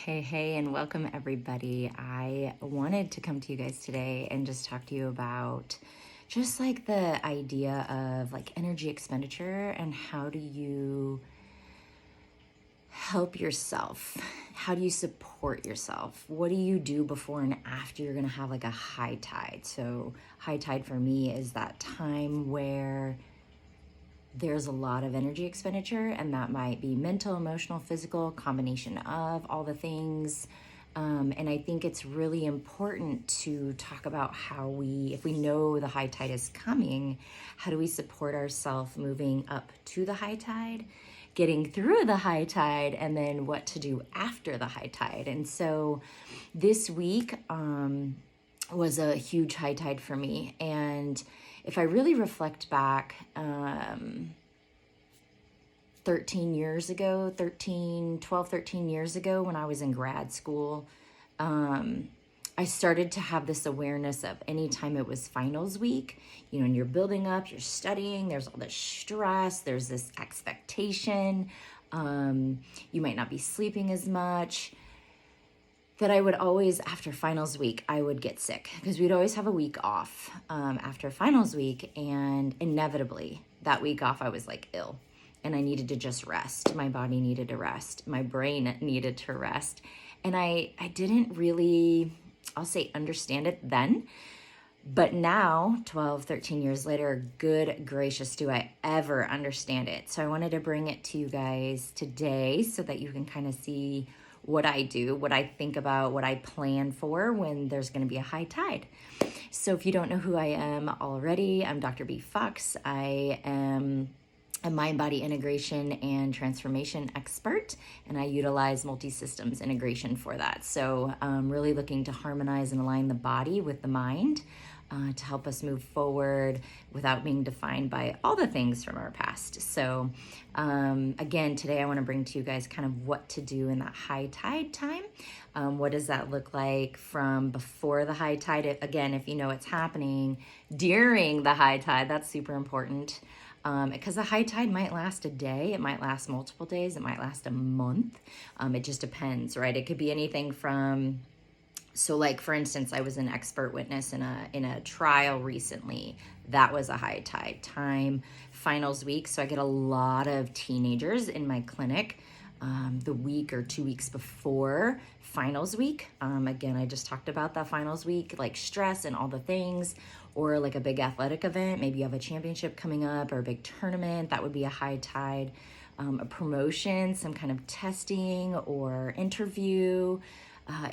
Hey, and welcome everybody. I wanted to come to you guys today and just talk to you about just like the idea of like energy expenditure and how do you help yourself? How do you support yourself? What do you do before and after you're going to have like a high tide? So, high tide for me is that time where there's a lot of energy expenditure, and that might be mental, emotional, physical, combination of all the things. And I think it's really important to talk about how if we know the high tide is coming, how do we support ourselves moving up to the high tide, getting through the high tide, and then what to do after the high tide. And so this week was a huge high tide for me. And if I really reflect back, 13 years ago when I was in grad school, I started to have this awareness of anytime it was finals week, and you're building up, you're studying, there's all this stress, there's this expectation, you might not be sleeping as much, that I would always, after finals week, I would get sick because we'd always have a week off after finals week. And inevitably that week off, I was like ill and I needed to just rest. My body needed to rest. My brain needed to rest. And I didn't really, I'll say, understand it then. But now, 12, 13 years later, good gracious, do I ever understand it. So I wanted to bring it to you guys today so that you can kind of see what I do, what I think about, what I plan for when there's going to be a high tide. So if you don't know who I am already, I'm Dr. B. Fox. I am a mind-body integration and transformation expert, and I utilize multi-systems integration for that. So I'm really looking to harmonize and align the body with the mind to help us move forward without being defined by all the things from our past. So again, today I want to bring to you guys kind of what to do in that high tide time. What does that look like from before the high tide? Again, if you know it's happening during the high tide, that's super important. Because the high tide might last a day, it might last multiple days, it might last a month. It just depends, right? It could be anything from, so like for instance, I was an expert witness in a trial recently. That was a high tide time, finals week. So I get a lot of teenagers in my clinic the week or 2 weeks before finals week. Again, I just talked about that finals week, like stress and all the things, or like a big athletic event. Maybe you have a championship coming up or a big tournament. That would be a high tide. A promotion, some kind of testing or interview.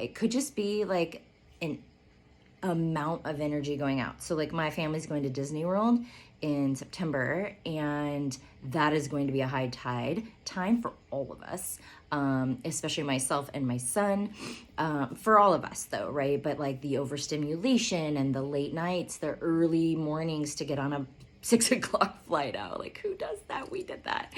It could just be like an amount of energy going out. So like my family's going to Disney World in September, and that is going to be a high tide time for all of us, especially myself and my son, for all of us though, right? But like the overstimulation and the late nights, the early mornings to get on a 6 o'clock flight out. Like who does that? We did that.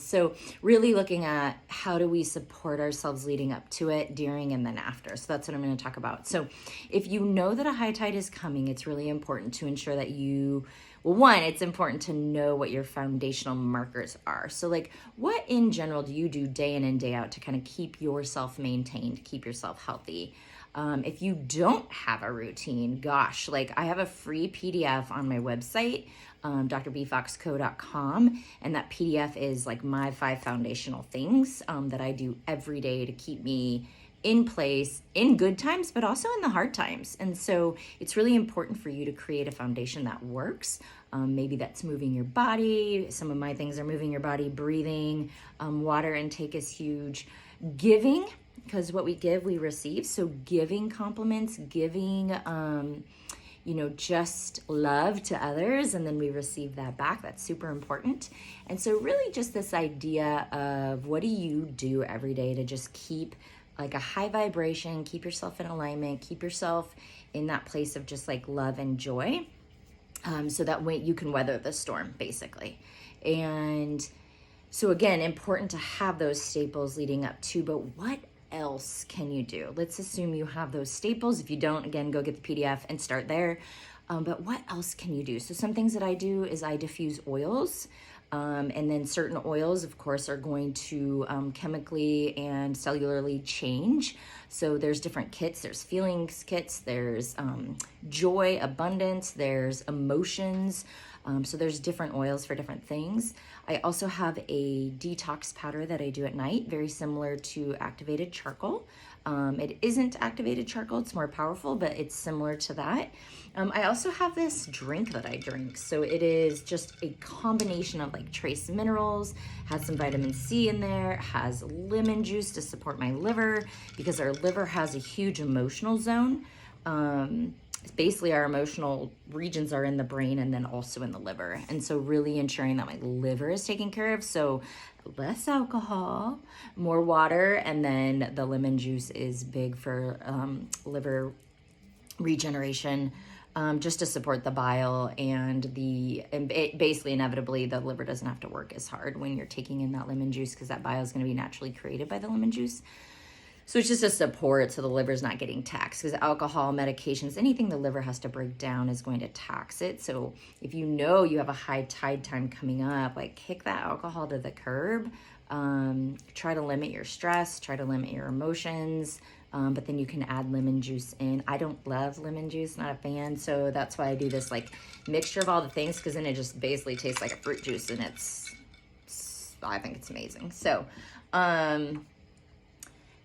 So really looking at how do we support ourselves leading up to it, during, and then after. So that's what I'm going to talk about. So if you know that a high tide is coming, it's really important to ensure that it's important to know what your foundational markers are. So like what in general do you do day in and day out to kind of keep yourself maintained, keep yourself healthy? If you don't have a routine, gosh, like I have a free PDF on my website, drbfoxco.com, and that PDF is like my 5 foundational things that I do every day to keep me in place in good times, but also in the hard times. And so it's really important for you to create a foundation that works. Maybe that's moving your body. Some of my things are moving your body, breathing, water intake is huge, giving, because what we give, we receive. So giving compliments, giving, just love to others, and then we receive that back. That's super important. And so really just this idea of what do you do every day to just keep like a high vibration, keep yourself in alignment, keep yourself in that place of just like love and joy, so that way you can weather the storm, basically. And so again, important to have those staples leading up to, but what else can you do? Let's assume you have those staples. If you don't, again, go get the PDF and start there. But what else can you do? So some things that I do is I diffuse oils. And then certain oils, of course, are going to chemically and cellularly change. So there's different kits. There's feelings kits, there's joy, abundance, there's emotions. So there's different oils for different things. I also have a detox powder that I do at night, very similar to activated charcoal. It isn't activated charcoal, it's more powerful, but it's similar to that. I also have this drink that I drink. So it is just a combination of like trace minerals, has some vitamin C in there, has lemon juice to support my liver because our liver has a huge emotional zone. Basically our emotional regions are in the brain and then also in the liver. And so really ensuring that my liver is taken care of. So less alcohol, more water, and then the lemon juice is big for liver regeneration, just to support the bile and basically inevitably the liver doesn't have to work as hard when you're taking in that lemon juice because that bile is going to be naturally created by the lemon juice. So it's just a support so the liver's not getting taxed because alcohol, medications, anything the liver has to break down is going to tax it. So if you know you have a high tide time coming up, like kick that alcohol to the curb. Try to limit your stress, try to limit your emotions, but then you can add lemon juice in. I don't love lemon juice, not a fan. So that's why I do this like mixture of all the things because then it just basically tastes like a fruit juice and I think it's amazing. So,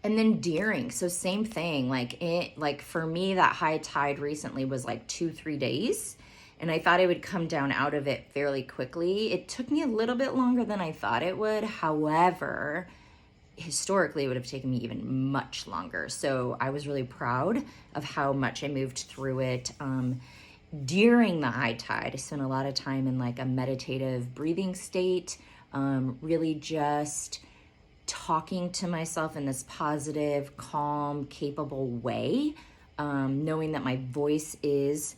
and then deering, so same thing, like for me, that high tide recently was like 2-3 days, and I thought I would come down out of it fairly quickly. It took me a little bit longer than I thought it would. However, historically, it would have taken me even much longer. So I was really proud of how much I moved through it. During the high tide, I spent a lot of time in like a meditative breathing state, really just talking to myself in this positive, calm, capable way, knowing that my voice is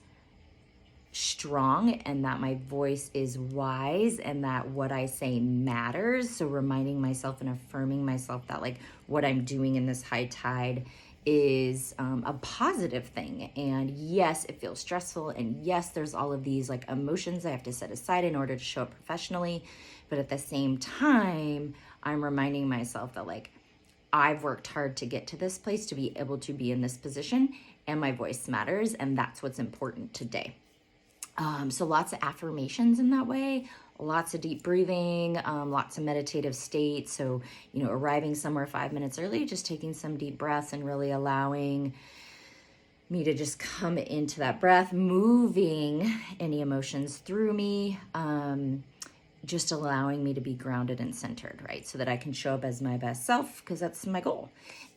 strong and that my voice is wise and that what I say matters. So reminding myself and affirming myself that like what I'm doing in this high tide is a positive thing. And yes, it feels stressful. And yes, there's all of these like emotions I have to set aside in order to show up professionally. But at the same time, I'm reminding myself that like I've worked hard to get to this place to be able to be in this position and my voice matters. And that's what's important today. So lots of affirmations in that way, lots of deep breathing, lots of meditative states. So, arriving somewhere 5 minutes early, just taking some deep breaths and really allowing me to just come into that breath, moving any emotions through me, just allowing me to be grounded and centered, right? So that I can show up as my best self, because that's my goal.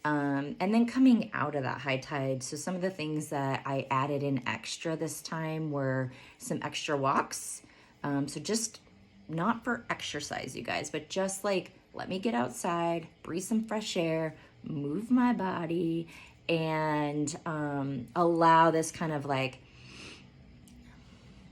And then coming out of that high tide. So some of the things that I added in extra this time were some extra walks. So just not for exercise, you guys, but just like, let me get outside, breathe some fresh air, move my body, and allow this kind of like,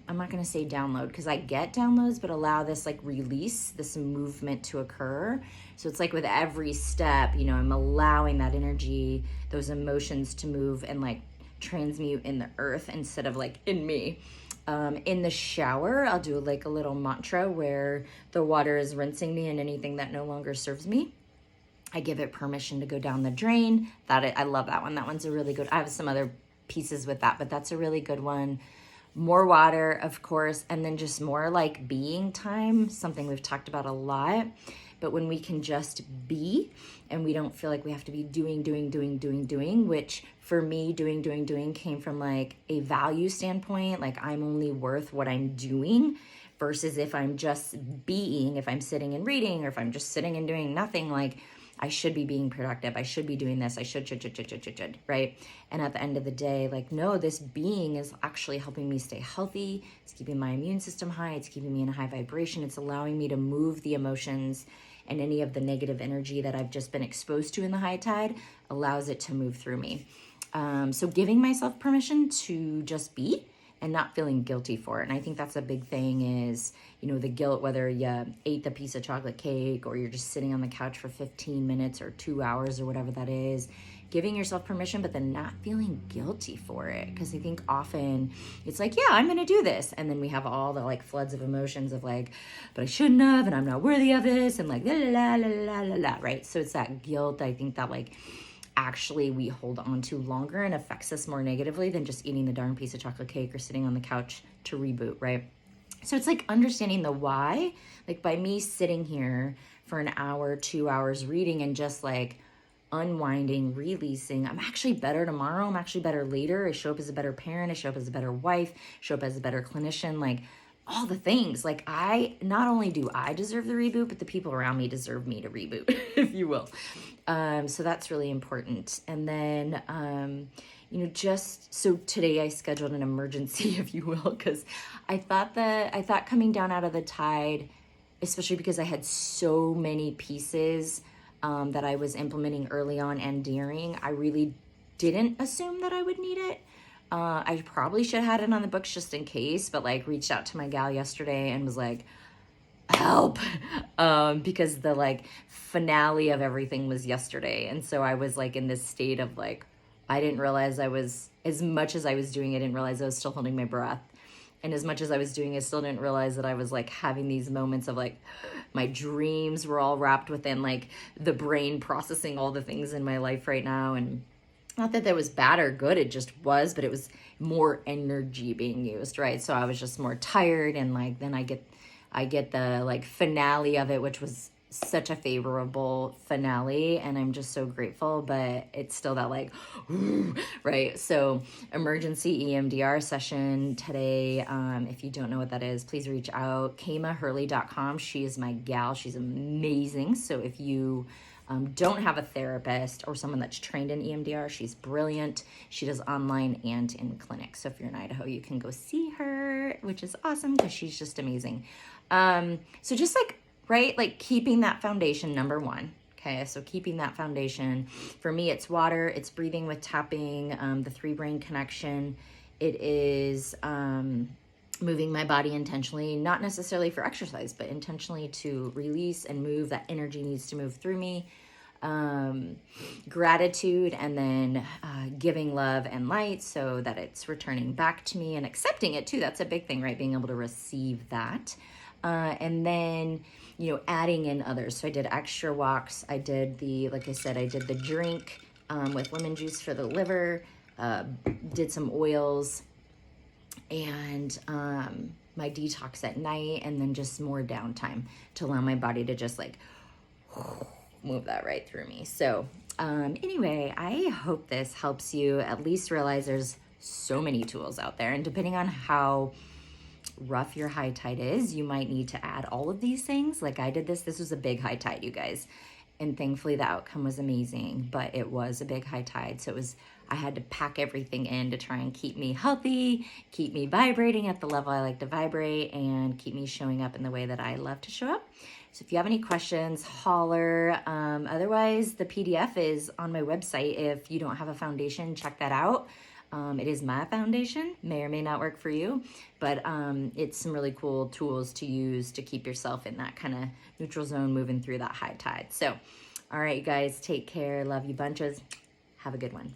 I'm not going to say download because I get downloads, but allow this like release, this movement to occur. So it's like with every step, I'm allowing that energy, those emotions to move and like transmute in the earth instead of like in me. In the shower, I'll do like a little mantra where the water is rinsing me and anything that no longer serves me, I give it permission to go down the drain. I love that one. That one's a really good, I have some other pieces with that, but that's a really good one. More water, of course, and then just more like being time, something we've talked about a lot. But when we can just be and we don't feel like we have to be doing, which for me, doing came from like a value standpoint. Like I'm only worth what I'm doing versus if I'm just being, if I'm sitting and reading or if I'm just sitting and doing nothing, like I should be being productive. I should be doing this. I should, right? And at the end of the day, like, no, this being is actually helping me stay healthy. It's keeping my immune system high. It's keeping me in a high vibration. It's allowing me to move the emotions and any of the negative energy that I've just been exposed to in the high tide allows it to move through me. So giving myself permission to just be and not feeling guilty for it. And I think that's a big thing is, the guilt, whether you ate the piece of chocolate cake or you're just sitting on the couch for 15 minutes or 2 hours or whatever that is, giving yourself permission, but then not feeling guilty for it. Because I think often it's like, yeah, I'm going to do this. And then we have all the like floods of emotions of like, but I shouldn't have, and I'm not worthy of this. And like, la, la, la, la, la, la, right? So it's that guilt, I think, that like actually we hold on to longer and affects us more negatively than just eating the darn piece of chocolate cake or sitting on the couch to reboot, right? So it's like understanding the why, like by me sitting here for an hour, 2 hours reading and just like unwinding, releasing. I'm actually better tomorrow. I'm actually better later. I show up as a better parent. I show up as a better wife, show up as a better clinician, like all the things. Like not only do I deserve the reboot, but the people around me deserve me to reboot, if you will. So that's really important. And then, just so today I scheduled an emergency, if you will, because I thought coming down out of the tide, especially because I had so many pieces that I was implementing early on and during, I really didn't assume that I would need it. I probably should have had it on the books just in case, but like reached out to my gal yesterday and was like, help, because the like finale of everything was yesterday. And so I was like in this state of like, I didn't realize as much as I was doing, I didn't realize I was still holding my breath. And as much as I was doing, I still didn't realize that I was like having these moments of like, my dreams were all wrapped within like the brain processing all the things in my life right now. And not that was bad or good, it just was, but it was more energy being used, right? So I was just more tired, and like then I get the like finale of it, which was such a favorable finale, and I'm just so grateful, but it's still that like, right? So emergency EMDR session today. If you don't know what that is, please reach out. KamaHurley.com. She is my gal. She's amazing. So if you don't have a therapist or someone that's trained in EMDR, she's brilliant. She does online and in clinic. So if you're in Idaho, you can go see her, which is awesome because she's just amazing. So just like, right, like keeping that foundation, number one. Okay, so keeping that foundation. For me, it's water, it's breathing with tapping, the 3-brain connection. It is moving my body intentionally, not necessarily for exercise, but intentionally to release and move. That energy needs to move through me. Gratitude, and then giving love and light so that it's returning back to me, and accepting it too. That's a big thing, right? Being able to receive that. And then, adding in others. So I did extra walks. I did like I said, I did the drink with lemon juice for the liver, did some oils, and my detox at night, and then just more downtime to allow my body to just like move that right through me. So anyway, I hope this helps you at least realize there's so many tools out there, and depending on how rough your high tide is, you might need to add all of these things. Like I did this was a big high tide, you guys, and thankfully the outcome was amazing, but it was a big high tide. So I had to pack everything in to try and keep me healthy, keep me vibrating at the level I like to vibrate, and keep me showing up in the way that I love to show up. So if you have any questions, holler. Otherwise, the PDF is on my website. If you don't have a foundation, check that out. It is my foundation, may or may not work for you, but it's some really cool tools to use to keep yourself in that kind of neutral zone, moving through that high tide. So, all right, you guys, take care. Love you bunches. Have a good one.